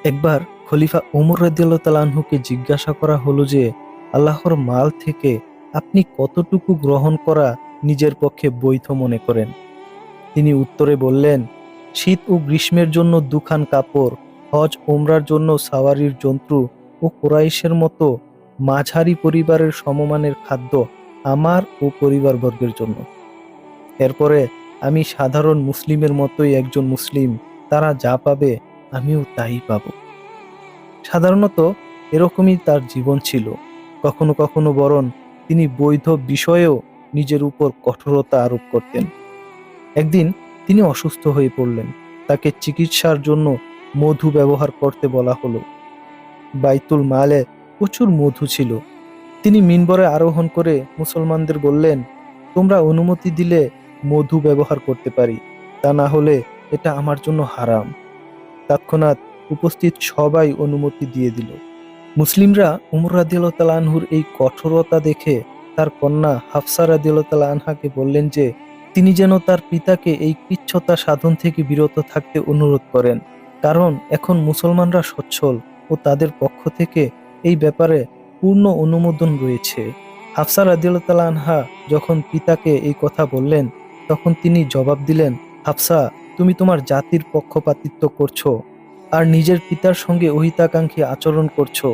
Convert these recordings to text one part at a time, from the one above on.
একবার খলিফা ওমর রাদিয়াল্লাহু তাআলা আনহুকে জিজ্ঞাসা করা হলো যে আল্লাহর মাল থেকে আপনি কতটুকু গ্রহণ করা নিজের পক্ষে বৈধ মনে করেন। তিনি উত্তরে বললেন, শীত ও গ্রীষ্মের জন্য দুখান কাপড়, হজ ওমরার জন্য সাওয়ারির যন্ত্র ও কুরাইশের মতো মাঝারি পরিবারের সমমানের খাদ্য আমার ও পরিবারবর্গের জন্য। এরপরে আমি সাধারণ মুসলিমের মতোই একজন মুসলিম, তারা যা পাবে আমিও তাই পাব। সাধারণত এরকমই তার জীবন ছিল। কখনো কখনো বরং তিনি বৈধ বিষয়েও নিজের উপর কঠোরতা আরোপ করতেন। একদিন তিনি অসুস্থ হয়ে পড়লেন। তাকে চিকিৎসার জন্য মধু ব্যবহার করতে বলা হলো। বাইতুল মালে প্রচুর মধু ছিল। তিনি মিনবরে আরোহণ করে মুসলমানদের বললেন, তোমরা অনুমতি দিলে মধু ব্যবহার করতে পারি, তা না হলে এটা আমার জন্য হারাম। তৎক্ষণাৎ উপস্থিত সবাই অনুমতি দিয়ে দিল। মুসলিমরা উমর রাদিয়াল্লাহু তাআলা আনহুর এই কঠোরতা দেখে তার কন্যা হাফসা রাদিয়াল্লাহু তাআলা আনহাকে বললেন যে তিনি যেন তার পিতাকে এই কৃচ্ছ্রতা সাধন থেকে বিরত থাকতে অনুরোধ করেন, কারণ এখন মুসলমানরা সচ্ছল ও তাদের পক্ষ থেকে এই ব্যাপারে পূর্ণ অনুমোদন রয়েছে। হাফসা রাদিয়াল্লাহু তাআলা আনহা যখন পিতাকে এই কথা বললেন, তখন তিনি জবাব দিলেন, হাফসা, তুমি তোমার জাতির পক্ষপাতিত্ব করছো আর নিজের পিতার সঙ্গে অহিতাকাঙ্ক্ষী আচরণ করছো।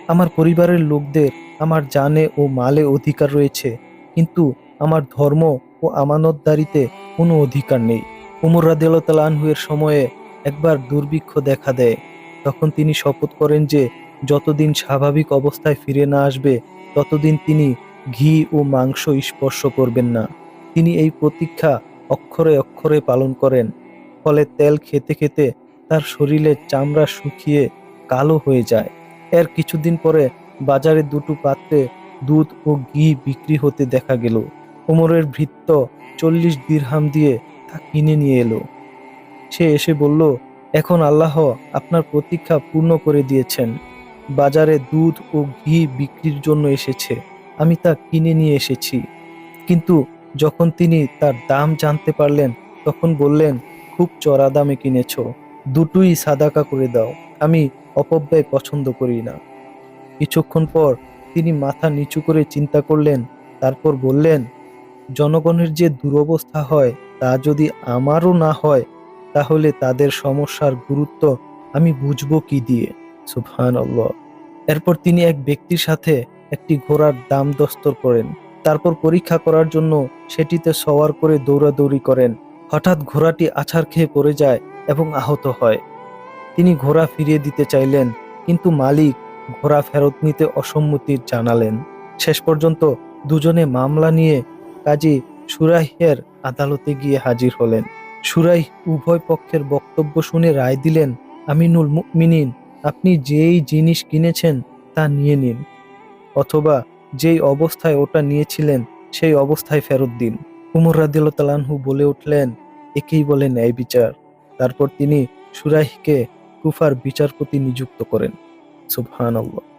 আমার পরিবারের লোকদের আমার জানে ও মালে অধিকার রয়েছে, কিন্তু আমার ধর্ম ও আমানতদারিতে কোনো অধিকার নেই। উমর রাদিয়াল্লাহু তাআলা আনহু এর সময়ে একবার দুর্ভিক্ষ দেখা দেয়। তখন তিনি শপথ করেন যে যতদিন স্বাভাবিক অবস্থায় ফিরে না আসবে ততদিন তিনি ঘি ও মাংস স্পর্শ করবেন না। তিনি এই প্রতীক্ষা অক্ষরে অক্ষরে পালন করেন। ফলে তেল খেতে খেতে তার শরীরের চামড়া শুকিয়ে কালো হয়ে যায়। এর কিছুদিন পরে বাজারে দুটো পাত্রে দুধ ও ঘি বিক্রি হতে দেখা গেল। ওমরের ভৃত্য 40 দিরহাম দিয়ে তা কিনে নিয়ে এলো। সে এসে বলল, এখন আল্লাহ আপনার প্রতীক্ষা পূর্ণ করে দিয়েছেন। বাজারে দুধ ও ঘি বিক্রির জন্য এসেছে, আমি তা কিনে নিয়ে এসেছি। কিন্তু যখন তিনি তার দাম জানতে পারলেন, তখন বললেন, খুব চড়া দামে কিনেছ, দুটোই সাদাকা করে দাও, আমি অপব্যয় পছন্দ করি না। কিছুক্ষণ পর তিনি মাথা নিচু করে চিন্তা করলেন, তারপর বললেন, জনগণের যে দুরবস্থা হয় তা যদি আমারও না হয়, তাহলে তাদের সমস্যার গুরুত্ব আমি বুঝবো কি দিয়ে? সুবহানাল্লাহ। এরপর তিনি এক ব্যক্তির সাথে একটি ঘোড়ার দাম দস্তর করেন। তারপর পরীক্ষা করার জন্য সেটিতে সওয়ার করে দৌড়াদৌড়ি করেন। হঠাৎ ঘোড়াটি আছাড় খেয়ে পড়ে যায় এবং আহত হয়। তিনি ঘোড়া ফিরিয়ে দিতে চাইলেন, কিন্তু মালিক ঘোড়া ফেরত নিতে অসম্মতি জানালেন। শেষ পর্যন্ত দুজনে মামলা নিয়ে কাজী সুরাইহের আদালতে গিয়ে হাজির হলেন। সুরাইহ উভয় পক্ষের বক্তব্য শুনে রায় দিলেন, আমিনুল মুমিনিন, আপনি যেই জিনিস কিনেছেন তা নিয়ে নিন, অথবা যেই অবস্থায় ওটা নিয়েছিলেন সেই অবস্থায় ফেরত দিন। উমর রাদিয়াল্লাহু তাআলা আনহু বলে উঠলেন, একেই বলে ন্যায় বিচার। তারপর তিনি সুরাইহকে কুফার বিচারপতি নিযুক্ত করেন। সুবহানাল্লাহ।